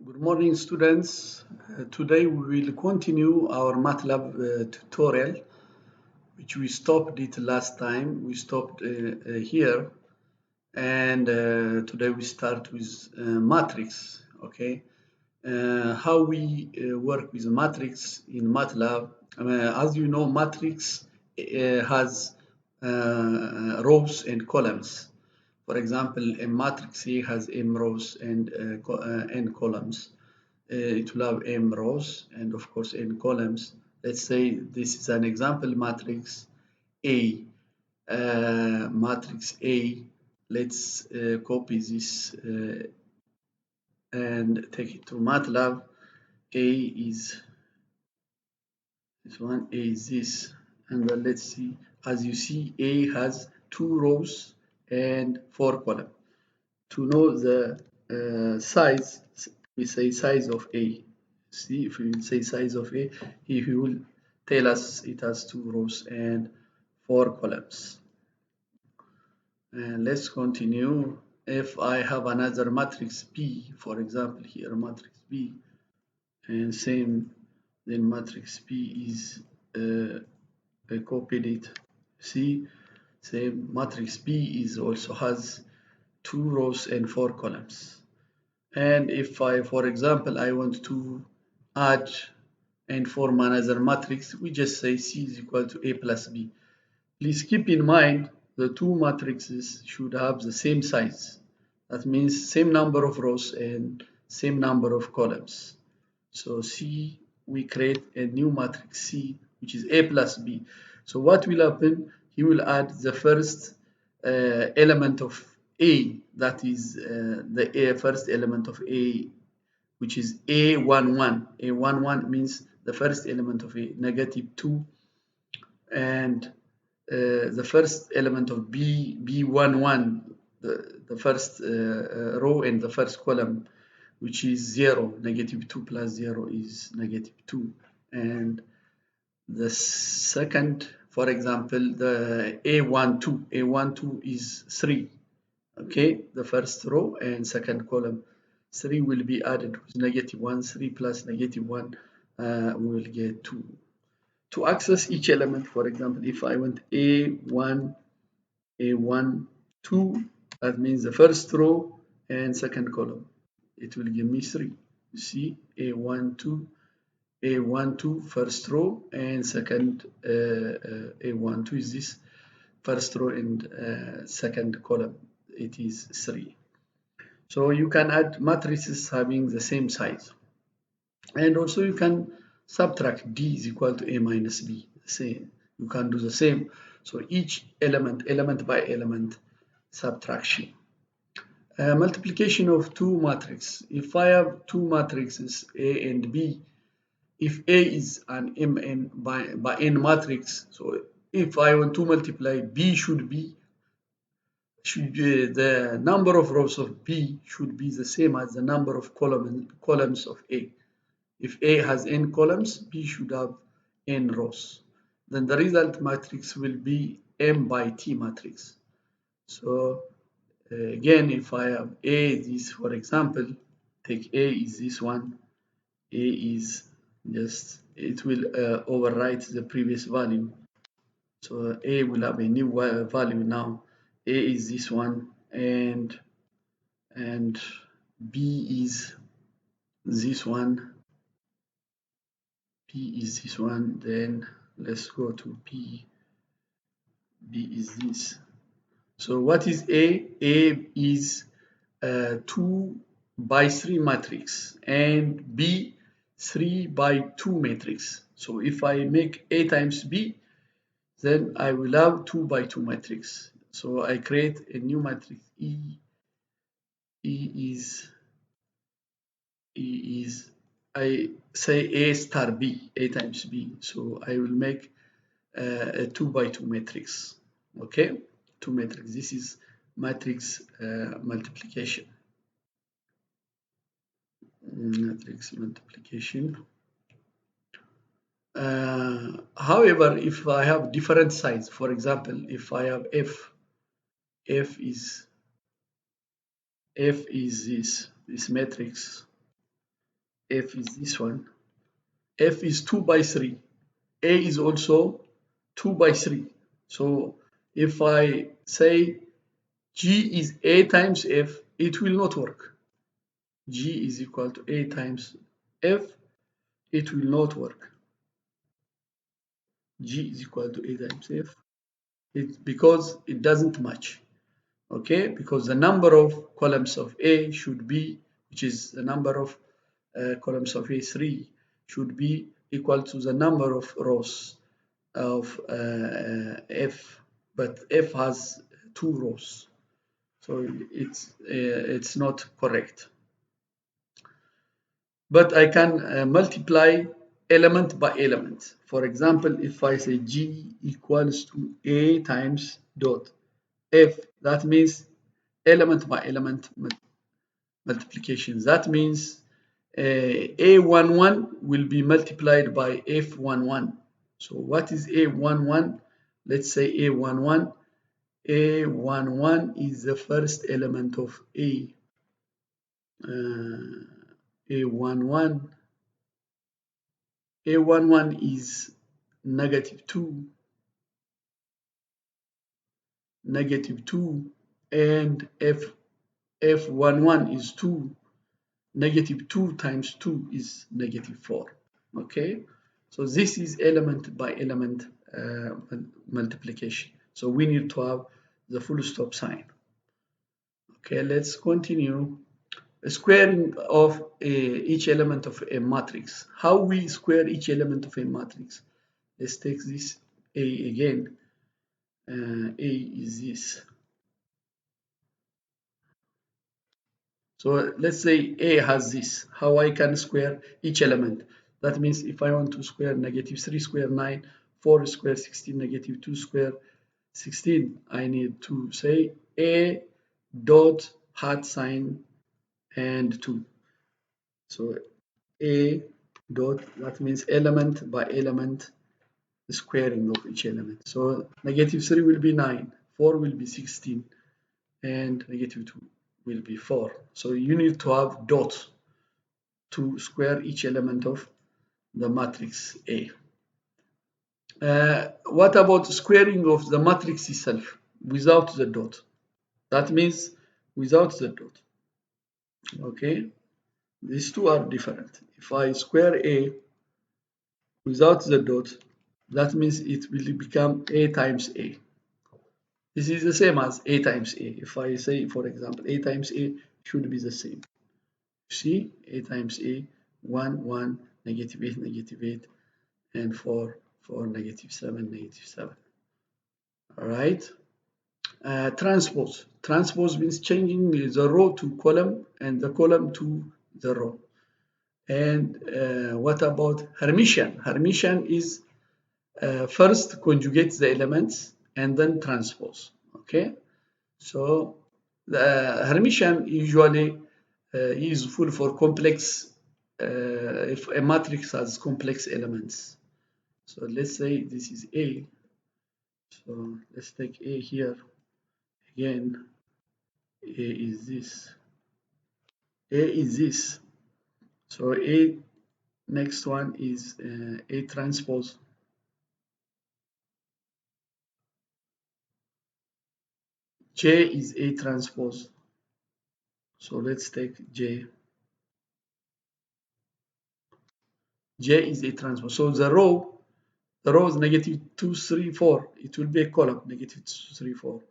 Good morning, students. Today we will continue our MATLAB tutorial, which we stopped it last time. We stopped here, and today we start with matrix. Okay, how we work with matrix in MATLAB. As you know, matrix has rows and columns. For example, a matrix A has m rows and n columns. It will have m rows and of course n columns. Let's say this is an example matrix A. Matrix A. Let's copy this and take it to MATLAB. A is this one, A is this, and then let's see. As you see, A has 2 rows and 4 columns. To know the size, we say size of A. See, if we say size of A, he will tell us it has 2 rows and 4 columns. And let's continue. If I have another matrix B, for example, here matrix B, and same, then matrix B is I copied it. See, same matrix B is also has 2 rows and 4 columns. And if I, for example, I want to add and form another matrix, we just say C is equal to A plus B. Please keep in mind the two matrices should have the same size. That means same number of rows and same number of columns. So C, we create a new matrix C, which is A plus B. So what will happen? He will add the first element of A, that is the first element of A, which is A11. A11 means the first element of A, -2, and the first element of B, B11, the first row and the first column, which is 0. -2 plus 0 is -2. And the second, for example, the A12. A12 is 3. Okay, the first row and second column. 3 will be added with -1. 3 plus -1, we will get 2. To access each element, for example, if I want A1, A1, 2, that means the first row and second column. It will give me 3. You see, A1, 2, A1, 2, first row and second A1, 2 is this first row and second column. It is 3. So you can add matrices having the same size. And also you can subtract D is equal to A minus B. Same. You can do the same. So each element by element subtraction. Multiplication of two matrices. If I have two matrices A and B, if A is an Mn by n matrix, so if I want to multiply B should be the number of rows of B should be the same as the number of columns of A. If A has n columns, B should have n rows. Then the result matrix will be M by T matrix. So again, if I have A, this, for example, take A is this one. A is just, it will overwrite the previous value. So A will have a new value now. A is this one, and B is this one. B is this one. Then let's go to B. B is this. So what is A? A is 2 by 3 matrix, and B 3 by 2 matrix. So if I make A times B, then I will have 2 by 2 matrix. So I create a new matrix E. E is I say A star B, A times B. So I will make a 2 by 2 matrix. Okay, 2 matrix. This is matrix multiplication. Matrix multiplication. However, if I have different size, for example, if I have F is this matrix, F is this one. F is 2 by 3. A is also 2 by 3. So if I say G is A times F, it will not work. G is equal to A times F, it will not work. G is equal to A times F, because it doesn't match. Okay, because the number of columns of A should be, which is the number of columns of A3, should be equal to the number of rows of F, but F has 2 rows, so it's not correct. But I can multiply element by element. For example, if I say G equals to A times dot F, that means element by element multiplication. That means A11 will be multiplied by F11. So what is A11? Let's say A11. A11 is the first element of A. A11 is -2, -2, and F11 is 2. -2 times 2 is -4. Okay, so this is element by element multiplication. So we need to have the full stop sign. Okay, let's continue. Squaring of each element of a matrix. How we square each element of a matrix? Let's take this A again. A is this. So let's say A has this. How I can square each element? That means if I want to square -3 square 9, 4 square 16, -2 square 16, I need to say A dot hat sign and 2. So A dot, that means element by element squaring of each element. So -3 will be 9, 4 will be 16, and -2 will be 4. So you need to have dots to square each element of the matrix A. What about squaring of the matrix itself without the dot? That means without the dot. Okay, these two are different. If I square A without the dot, that means it will become A times A. This is the same as A times A. If I say, for example, A times A should be the same. See, A times A, 1, 1, -8, -8, and 4, 4, -7, -7. All right. Transpose. Transpose means changing the row to column and the column to the row. And what about Hermitian? Hermitian is first conjugate the elements and then transpose. Okay. So the Hermitian usually useful for complex, if a matrix has complex elements. So let's say this is A. So let's take A here. Again, A is this. A is this. So A, next one is A transpose. J is A transpose. So let's take J. J is A transpose. So the row is -2, 3, 4. It will be a column, -2, 3, 4.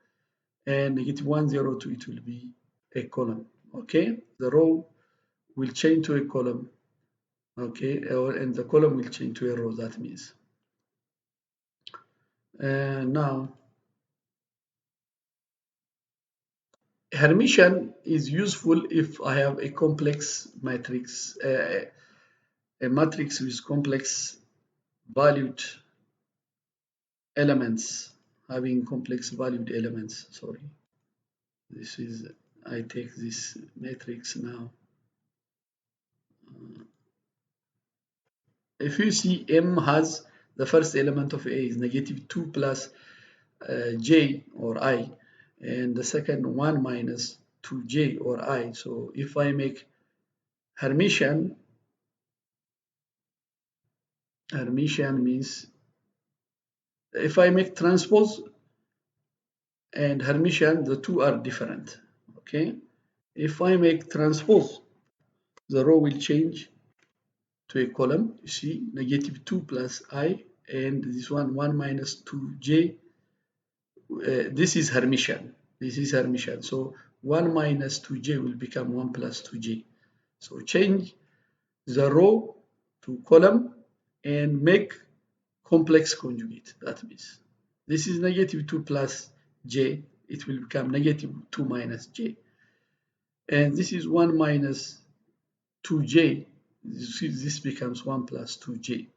And -1, 0, 2, it will be a column. Okay, the row will change to a column. Okay, and the column will change to a row. That means now Hermitian is useful if I have a complex matrix, a matrix with complex valued elements, having complex valued elements. Sorry, this is, I take this matrix now. If you see M has the first element of A is -2 plus J or I, and the second 1 minus 2J or I. So if I make Hermitian, Hermitian means if I make transpose and Hermitian, the two are different. Okay, if I make transpose, the row will change to a column. You see, negative 2 plus I, and this one 1 minus 2j. This is Hermitian. This is Hermitian. So 1 minus 2j will become 1 plus 2j. So change the row to column and make complex conjugate. That means this is negative 2 plus j. It will become negative 2 minus j. And this is 1 minus 2j. This becomes 1 plus 2j.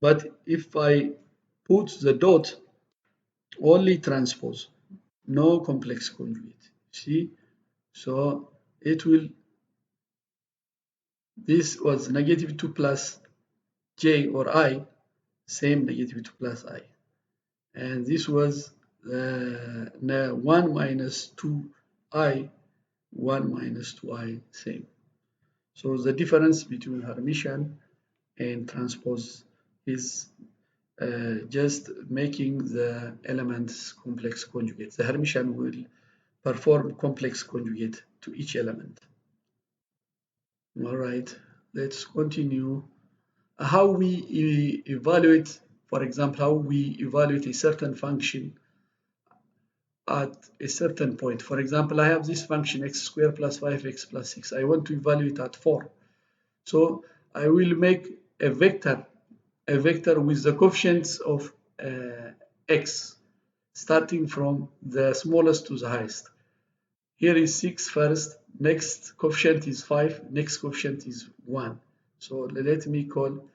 But if I put the dot, only transpose, no complex conjugate. See? So it will, this was negative 2 plus j or I, same negative 2 plus I. And this was 1 minus 2i, 1 minus 2i, same. So the difference between Hermitian and transpose is just making the elements complex conjugate. The Hermitian will perform complex conjugate to each element. All right, let's continue. How we evaluate, for example, how we evaluate a certain function at a certain point. For example, I have this function x squared plus 5x plus 6. I want to evaluate at 4. So I will make a vector with the coefficients of x, starting from the smallest to the highest. Here is 6 first, next coefficient is 5, next coefficient is 1. So let me call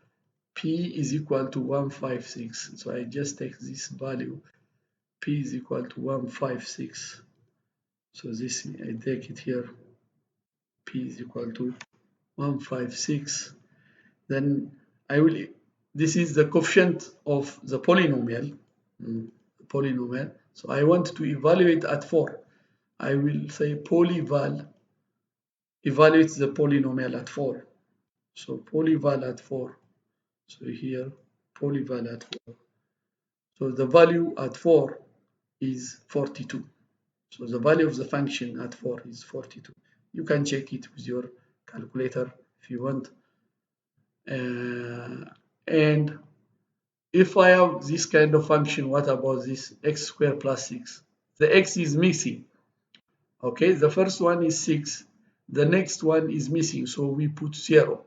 p is equal to 156. So I just take this value, p is equal to 156. So this, I take it here, p is equal to 156. Then I will, this is the coefficient of the polynomial. So I want to evaluate at 4. I will say polyval evaluates the polynomial at 4. So polyval at 4. So here, polyval at 4. So the value at 4 is 42. So the value of the function at 4 is 42. You can check it with your calculator if you want. And if I have this kind of function, what about this x squared plus 6? The x is missing. Okay, the first one is 6. The next one is missing, so we put 0.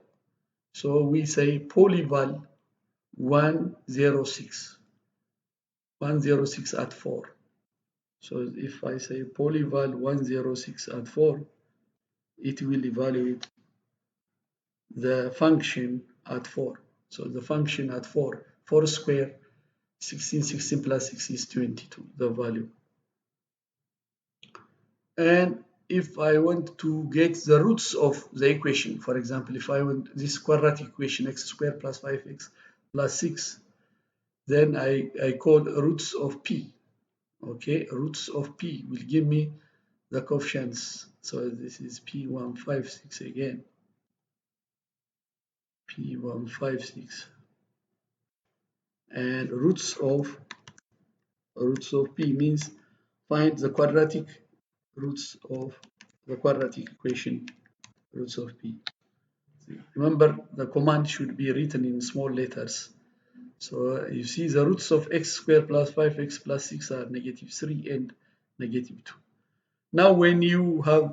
So we say polyval 106. 106 at 4. So if I say polyval 106 at 4, it will evaluate the function at 4. So the function at 4, 4 squared, 16, 16 plus 6 is 22, the value. And if I want to get the roots of the equation, for example, if I want this quadratic equation, x squared plus 5x plus 6, then I call roots of p. Okay, roots of p will give me the coefficients. So this is p156 again. P156. And roots of p means find the quadratic roots of the quadratic equation, roots of p. Remember, the command should be written in small letters. So you see the roots of x squared plus 5x plus 6 are negative 3 and negative 2. Now when you have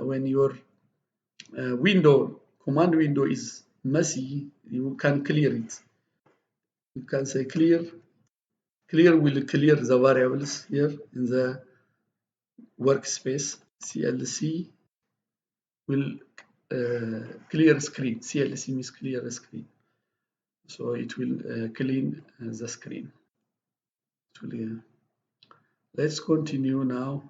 when your command window is messy, you can clear it. You can say clear will clear the variables here in the workspace. CLC will clear screen. CLC means clear screen. So it will clean the screen. Let's continue now.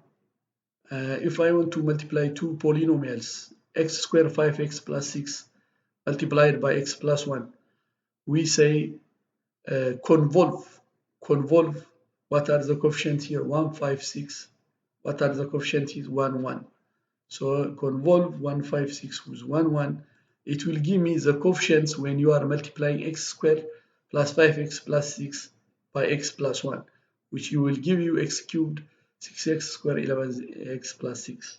If I want to multiply two polynomials, x squared 5x plus 6 multiplied by x plus 1, we say convolve. Convolve, what are the coefficients here? 1, 5, 6. What are the coefficients here? 1, 1. So convolve 1, 5, 6 with 1, 1. it will give me the coefficients when you are multiplying x squared plus 5x plus 6 by x plus 1, which you will give you x cubed 6x squared 11x plus 6.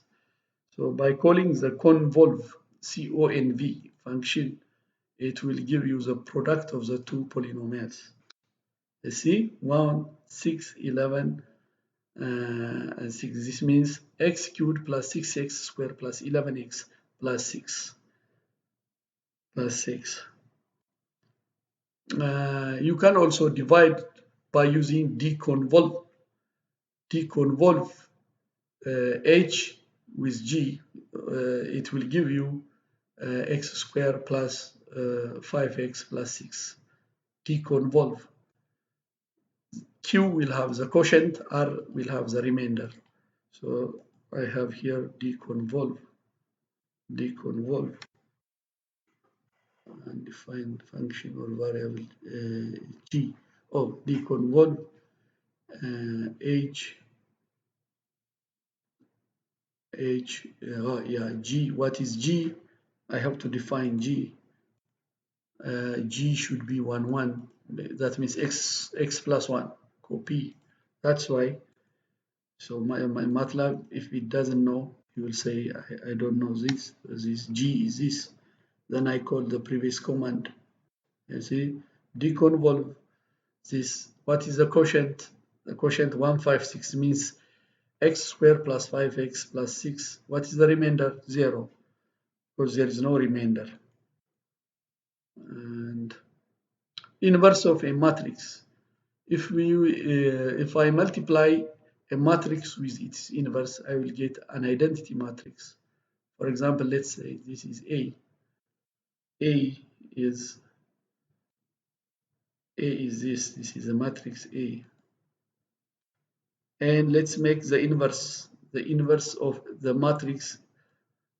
So by calling the convolve CONV function, it will give you the product of the two polynomials. You see, 1, 6, 11, and 6. This means x cubed plus 6x squared plus 11x plus 6. You can also divide by using deconvolve. Deconvolve h with g. It will give you x squared plus 5x plus 6. Deconvolve. Q will have the quotient, R will have the remainder. So I have here deconvolve and define function or variable g. Oh, deconvolve h g. What is g? I have to define g. G should be 1 1. That means x plus 1. Copy. That's why. So my MATLAB, if it doesn't know, he will say I don't know this. This g is this. Then I call the previous command. You see, deconvolve this. What is the quotient? The quotient 156 means x squared plus 5x plus 6. What is the remainder? 0, because there is no remainder. And inverse of a matrix. If I multiply a matrix with its inverse, I will get an identity matrix. For example, let's say this is A. A is this. This is a matrix A. And let's make the inverse of the matrix.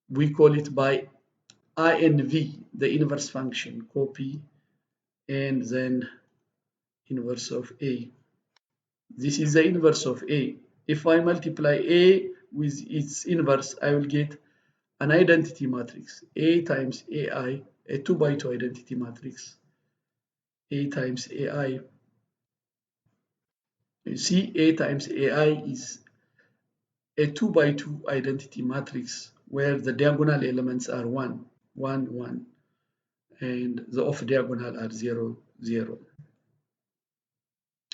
We call it by INV, the inverse function. Copy and then inverse of A. This is the inverse of A. If I multiply A with its inverse, I will get an identity matrix. A times AI, a 2 by 2 identity matrix. A times AI. You see, A times AI is a 2 by 2 identity matrix where the diagonal elements are 1, 1, 1, and the off diagonal are 0, 0.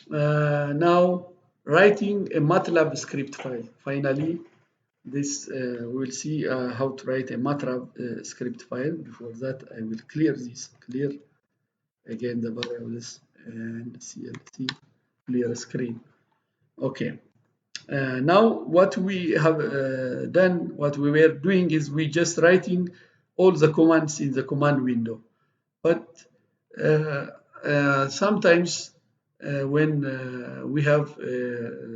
Now, writing a MATLAB script file. Finally, this we will see how to write a MATLAB script file. Before that, I will clear this. Clear again the variables and CLC. Clear screen. Okay. Now what we have done, what we were doing is we just writing all the commands in the command window. But sometimes when we have,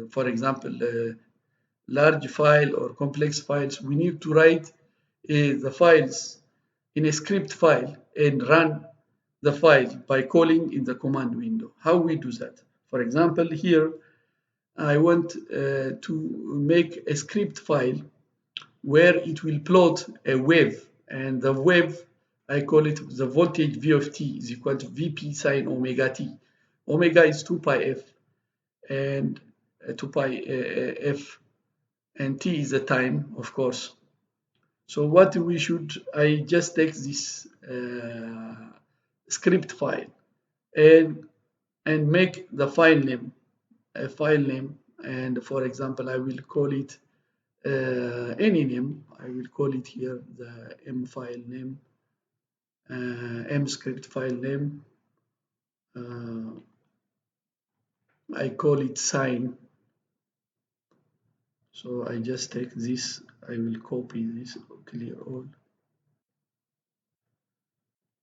for example, large file or complex files, we need to write the files in a script file and run the file by calling in the command window. How we do that? For example, here I want to make a script file where it will plot a wave, and the wave, I call it the voltage V of t is equal to Vp sine omega t. Omega is 2 pi f, and 2 pi f, and t is the time, of course. So what we should, I just take this script file and make the file name, a file name, and for example, I will call it any name. I will call it here the M file name, M script file name. I call it sine. So I just take this, I will copy this, clear all,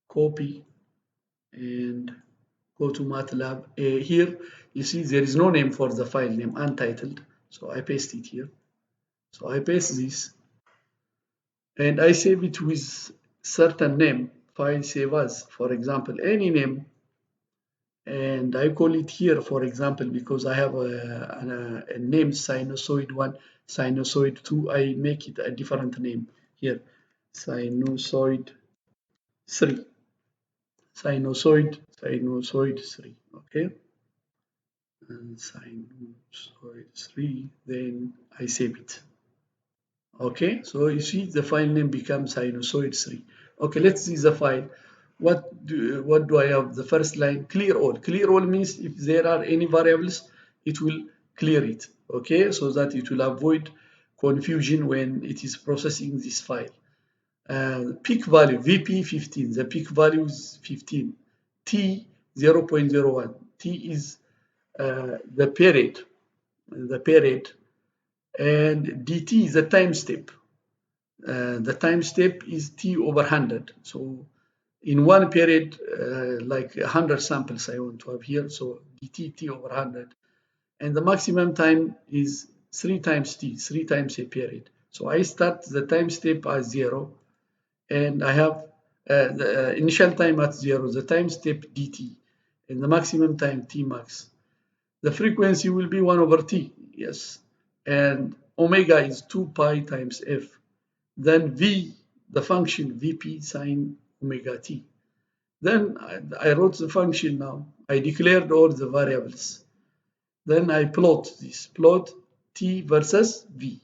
copy, and go to MATLAB. Here you see there is no name for the file name, untitled, so I paste it here. So I paste this and I save it with certain name, file save as, for example, any name, and I call it here, for example, because I have a name sinusoid 1, sinusoid 2, I make it a different name here, sinusoid 3. Sinusoid 3. Okay, and sinusoid 3. Then I save it. Okay, so you see the file name becomes sinusoid 3. Okay, let's see the file. What do I have? The first line, clear all. Clear all means if there are any variables, it will clear it. Okay, so that it will avoid confusion when it is processing this file. Peak value, VP15, the peak value is 15. T 0.01. T is the period, and dt is the time step. The time step is t over 100. So in one period, like 100 samples I want to have here, so dt t over 100. And the maximum time is 3 times t, 3 times a period. So I start the time step as 0, and I have the initial time at 0, the time step dt, and the maximum time t max. The frequency will be 1 over t, yes, and omega is 2 pi times f. Then v, the function vp sine omega t. Then I wrote the function now. I declared all the variables. Then I plot this, plot t versus v.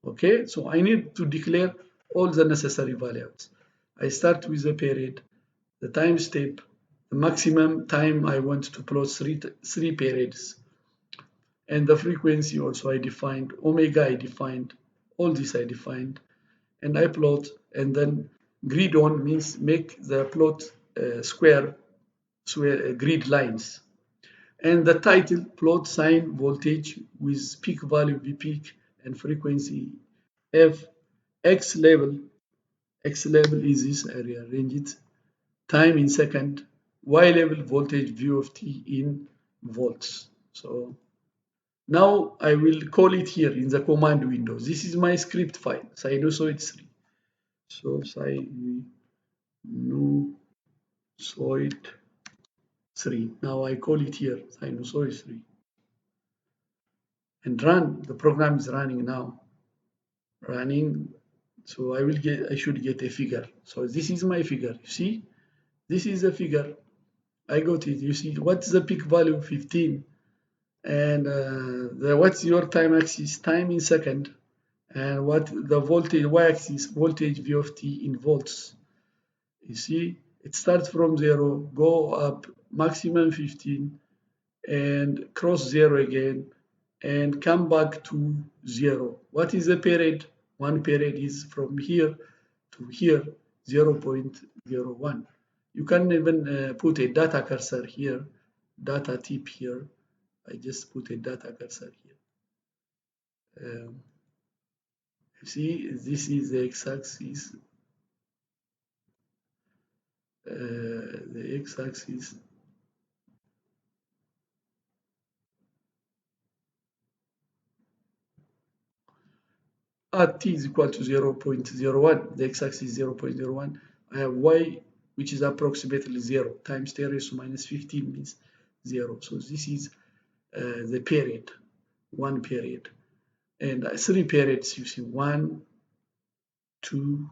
Okay, so I need to declare all the necessary values. I start with the period, the time step, the maximum time I want to plot three periods, and the frequency also I defined, omega I defined, all this I defined, and I plot, and then grid on means make the plot square grid lines. And the title, plot sine voltage with peak value V peak and frequency F, X level is this, I rearrange it, time in second, Y level voltage V of t in volts. So now I will call it here in the command window. This is my script file, sinusoid 3. So sinusoid 3. Now I call it here, sinusoid 3. And run. The program is running now. Running. So I should get a figure. So this is my figure. You see? This is a figure. I got it. You see, what's the peak value? 15. And what's your time axis? Time in second. And what the voltage, y-axis, voltage V of t in volts. You see, it starts from 0, go up maximum 15, and cross 0 again, and come back to 0. What is the period? One period is from here to here, 0.01. You can even put a data cursor here, data tip here. I just put a data cursor here. You see, this is the x-axis. The x-axis at t is equal to 0.01, the x-axis is 0.01. I have y, which is approximately 0, times 10 raised to minus 15 means 0. So this is the period, one period. And 3 periods, you see, 1, 2,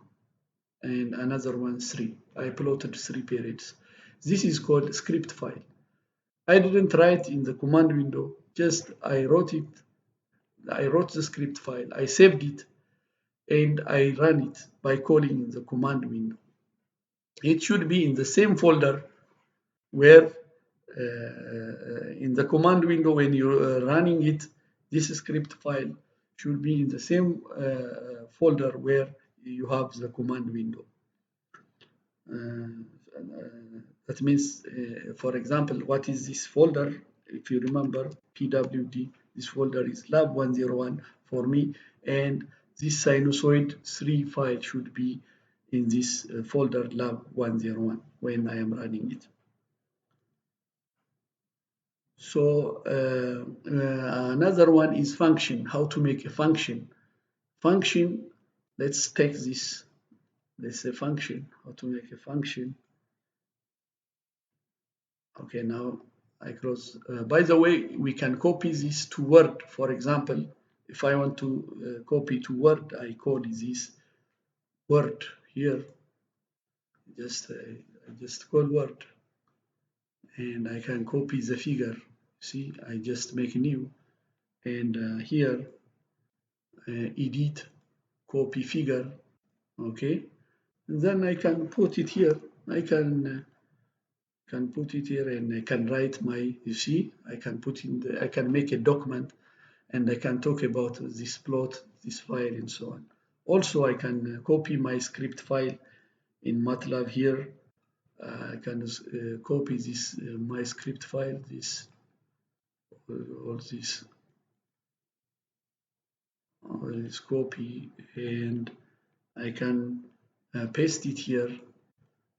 and another one, 3. I plotted 3 periods. This is called script file. I didn't write in the command window, just I wrote it. I wrote the script file, I saved it, and I run it by calling in the command window. It should be in the same folder where in the command window when you're running it, this script file should be in the same folder where you have the command window. That means, for example, what is this folder? If you remember, PWD, this folder is lab 101 for me, and this sinusoid 3 file should be in this folder lab 101 when I am running it. So another one is function, how to make a function. Function, let's take this, let's say function, how to make a function. Okay, now I close. By the way, we can copy this to Word. For example, if I want to copy to Word, I code this Word here. I just call word, and I can copy the figure. See, I just make new, and here edit, copy figure. Okay, and then I can put it here. I can put it here, and I can write my. You see, I can put in the. I can make a document, and I can talk about this plot, this file, and so on. Also, I can copy my script file in MATLAB here. I can copy this my script file, all this copy, and I can paste it here,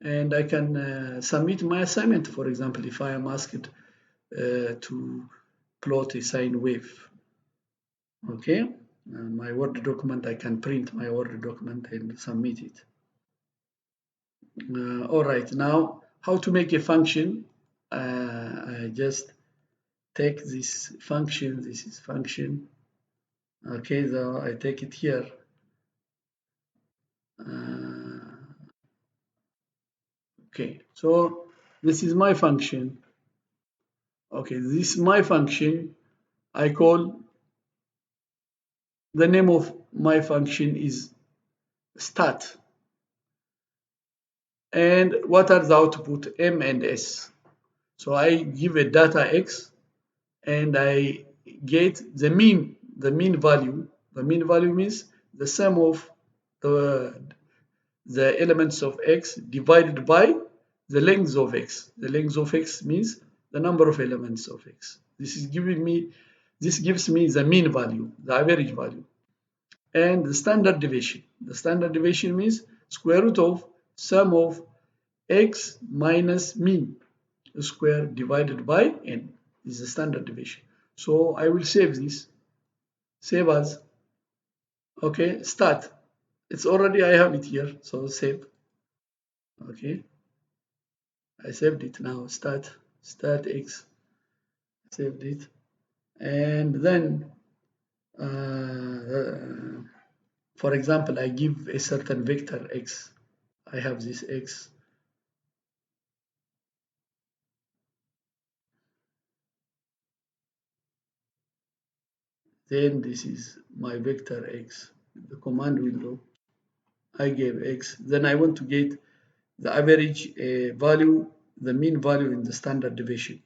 and I can submit my assignment. For example, if I am asked to plot a sine wave, okay, my Word document, I can print my Word document and submit it. All right, now how to make a function? I just take this function. This is function. Okay, so I take it here. Okay, so this is my function. Okay, this is my function. I call the name of my function is stat. And what are the output? M and S. So I give a data X, and I get the mean value. The mean value means the sum of the elements of X divided by the length of X. The length of X means the number of elements of X. This gives me the mean value, the average value. And the standard deviation. The standard deviation means square root of sum of X minus mean square divided by N. This is the standard deviation. So I will save this. Save as. Okay, start. It's already, I have it here. So save. Okay. I saved it now. Start X. Saved it. And then, for example, I give a certain vector X. I have this X. Then this is my vector X. The command window. I gave X. Then I want to get the average value, the mean value in the standard deviation.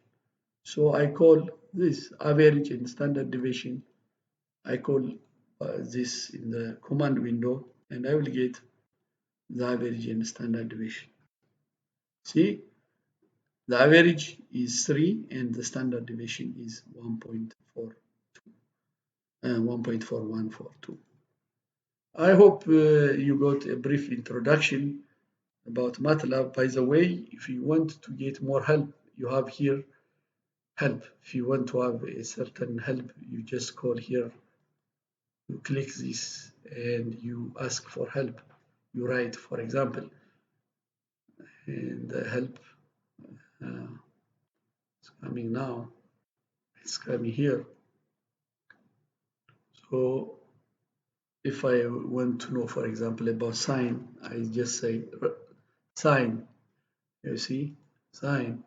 So I call this average in standard deviation. I call this in the command window, and I will get the average in standard deviation. See, the average is 3 and the standard deviation is 1.4142. I hope you got a brief introduction about MATLAB. By the way, if you want to get more help, you have here help. If you want to have a certain help, you just call here, you click this, and you ask for help. You write, for example, and the help is coming now. It's coming here. So if I want to know, for example, about sine, I just say sine. You see, sine.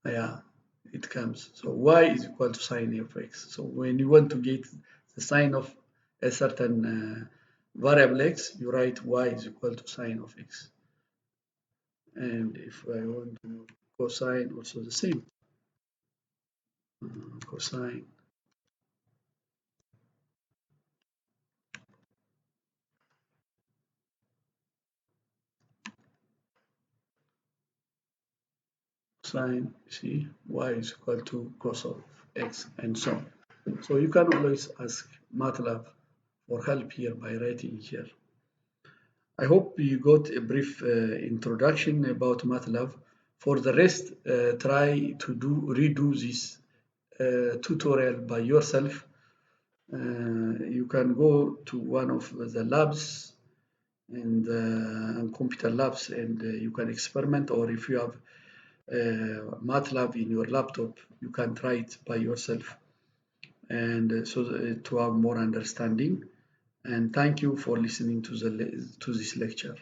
Yeah, it comes. So y is equal to sine of x. So when you want to get the sine of a certain variable x, you write y is equal to sine of x. And if I want to know cosine, also the same. Cosine. Sine, see, y is equal to cos of x, and so on. So you can always ask MATLAB for help here by writing here. I hope you got a brief introduction about MATLAB. For the rest, try to redo this tutorial by yourself. You can go to one of the labs and computer labs, and you can experiment, or if you have MATLAB in your laptop, you can try it by yourself, and so to have more understanding. And thank you for listening to this lecture.